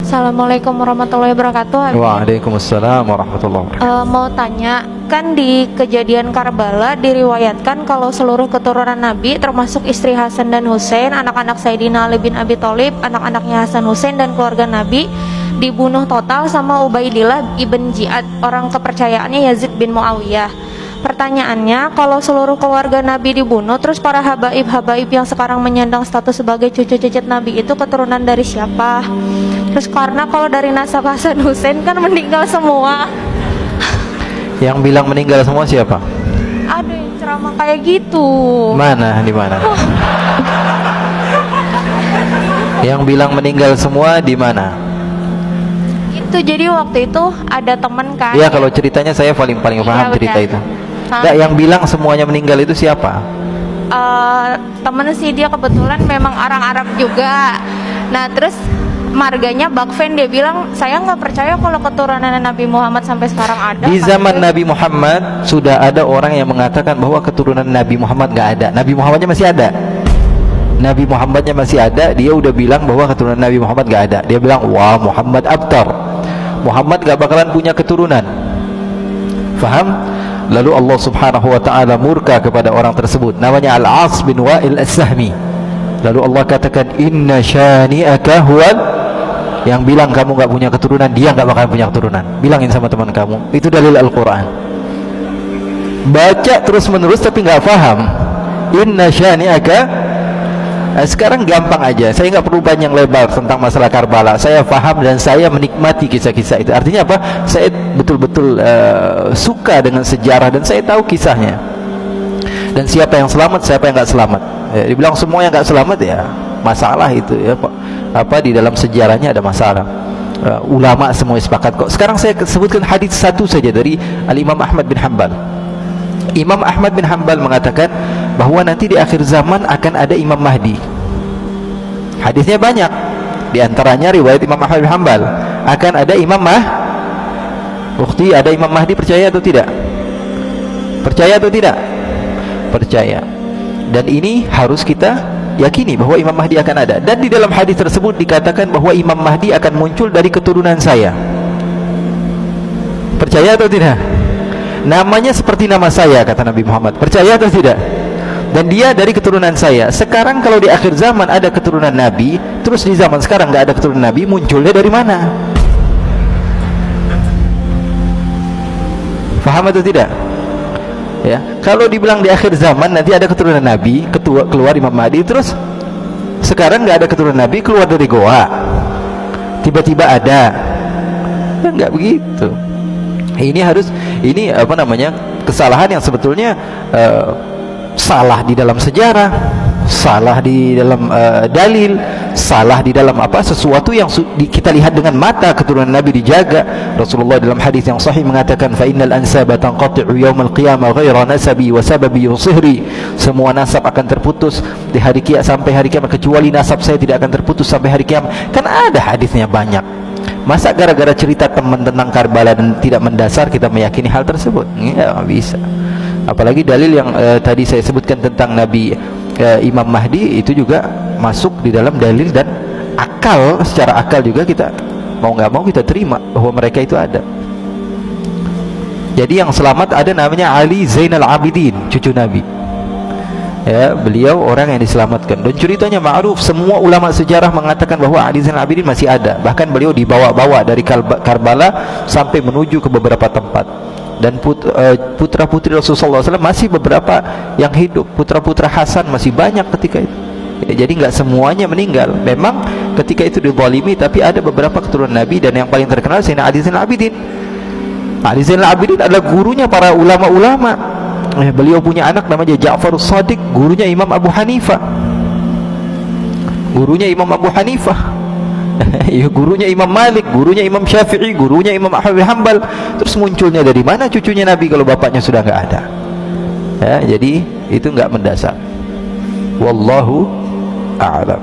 Assalamualaikum warahmatullahi wabarakatuh. Waalaikumsalam warahmatullahi wabarakatuh. Mau tanya, kan di kejadian Karbala diriwayatkan kalau seluruh keturunan Nabi termasuk istri Hasan dan Husain, anak-anak Sayyidina Ali bin Abi Thalib, anak-anaknya Hasan Husain dan keluarga Nabi dibunuh total sama Ubaidillah ibn Ziyad, orang kepercayaannya Yazid bin Muawiyah. Pertanyaannya, kalau seluruh keluarga Nabi dibunuh, terus para habaib-habaib yang sekarang menyandang status sebagai cucu cicit Nabi itu keturunan dari siapa? Terus karena kalau dari nasab Hasan Husain kan meninggal semua. Yang bilang meninggal semua siapa? Ada yang ceramah kayak gitu. Mana? Di mana? Yang bilang meninggal semua di mana? Itu jadi waktu itu ada teman kan. Iya, kalau ceritanya saya paling Iya, paham cerita benar. itu. Enggak, yang bilang semuanya meninggal itu siapa? Temen sih, dia kebetulan memang orang Arab juga. Nah terus marganya Bakfen, dia bilang saya nggak percaya kalau keturunan Nabi Muhammad sampai sekarang ada. Di zaman Nabi Muhammad sudah ada orang yang mengatakan bahwa keturunan Nabi Muhammad nggak ada. Nabi Muhammadnya masih ada. Nabi Muhammadnya masih ada. Dia udah bilang bahwa keturunan Nabi Muhammad nggak ada. Dia bilang, wah, Muhammad abtar. Muhammad nggak bakalan punya keturunan. Faham? Lalu Allah subhanahu wa ta'ala murka kepada orang tersebut, namanya Al-As bin Wa'il As-Sahmi. Lalu Allah katakan, inna syani'aka huwal, yang bilang kamu gak punya keturunan, dia gak bakalan punya keturunan. Bilangin sama teman kamu, itu dalil Al-Quran. Baca terus menerus tapi gak paham. Inna syani'aka. Sekarang gampang aja, saya nggak perlu panjang lebar tentang masalah Karbala. Saya paham dan saya menikmati kisah-kisah itu. Artinya apa? Saya betul-betul suka dengan sejarah dan saya tahu kisahnya. Dan siapa yang selamat, siapa yang nggak selamat. Dibilang semua yang nggak selamat, ya masalah itu ya. Apa di dalam sejarahnya ada masalah. Ulama semua sepakat kok. Sekarang saya sebutkan hadis satu saja dari Al-Imam Ahmad bin Hanbal. Imam Ahmad bin Hanbal mengatakan bahwa nanti di akhir zaman akan ada Imam Mahdi. Hadisnya banyak. Di antaranya riwayat Imam Ahmad bin Hanbal, akan ada Imam Bukti ada Imam Mahdi, percaya atau tidak? Percaya atau tidak? Percaya. Dan ini harus kita yakini bahwa Imam Mahdi akan ada. Dan di dalam hadis tersebut dikatakan bahwa Imam Mahdi akan muncul dari keturunan saya. Percaya atau tidak? Namanya seperti nama saya, kata Nabi Muhammad. Percaya atau tidak? Dan dia dari keturunan saya. Sekarang kalau di akhir zaman ada keturunan Nabi, terus di zaman sekarang nggak ada keturunan Nabi, munculnya dari mana? Faham atau tidak? Ya, kalau dibilang di akhir zaman nanti ada keturunan Nabi, keluar Imam Mahdi, terus sekarang nggak ada keturunan Nabi, keluar dari goa, tiba-tiba ada, ya, nggak begitu. Ini apa namanya, kesalahan yang sebetulnya salah di dalam sejarah, salah di dalam dalil, salah di dalam apa, sesuatu yang kita lihat dengan mata. Keturunan Nabi dijaga. Rasulullah dalam hadis yang sahih mengatakan, fa innal ansaba tanqati'u yaumal qiyamah ghaira nasabi wa sababi yusihri. Semua nasab akan terputus di hari kiamat, sampai hari kiamat, kecuali nasab saya tidak akan terputus sampai hari kiamat. Kan ada hadisnya banyak. Masa gara-gara cerita teman tentang Karbala dan tidak mendasar kita meyakini hal tersebut? Ya, nggak bisa. Apalagi dalil yang tadi saya sebutkan tentang Nabi Imam Mahdi itu juga masuk di dalam dalil, dan akal, secara akal juga kita mau nggak mau kita terima bahwa mereka itu ada. Jadi yang selamat ada namanya Ali Zainal Abidin, cucu Nabi. Ya, beliau orang yang diselamatkan. Dan ceritanya ma'ruf, semua ulama sejarah mengatakan bahwa Ali Zainal Abidin masih ada. Bahkan beliau dibawa-bawa dari Karbala sampai menuju ke beberapa tempat. Dan putra-putri Rasulullah SAW masih beberapa yang hidup. Putra-putra Hasan masih banyak ketika itu. Ya, jadi nggak semuanya meninggal. Memang ketika itu dizalimi, tapi ada beberapa keturunan Nabi, dan yang paling terkenal Sayyidina Ali Zainal Abidin. Ali Zainal Abidin adalah gurunya para ulama-ulama. Beliau punya anak namanya Ja'farus Shadiq, gurunya Imam Abu Hanifah. Gurunya Imam Abu Hanifah. Gurunya Imam Malik, gurunya Imam Syafi'i, gurunya Imam Ahmad bin Hanbal. Terus munculnya dari mana cucunya Nabi kalau bapaknya sudah nggak ada? Ya, jadi itu nggak mendasar. Wallahu a'lam.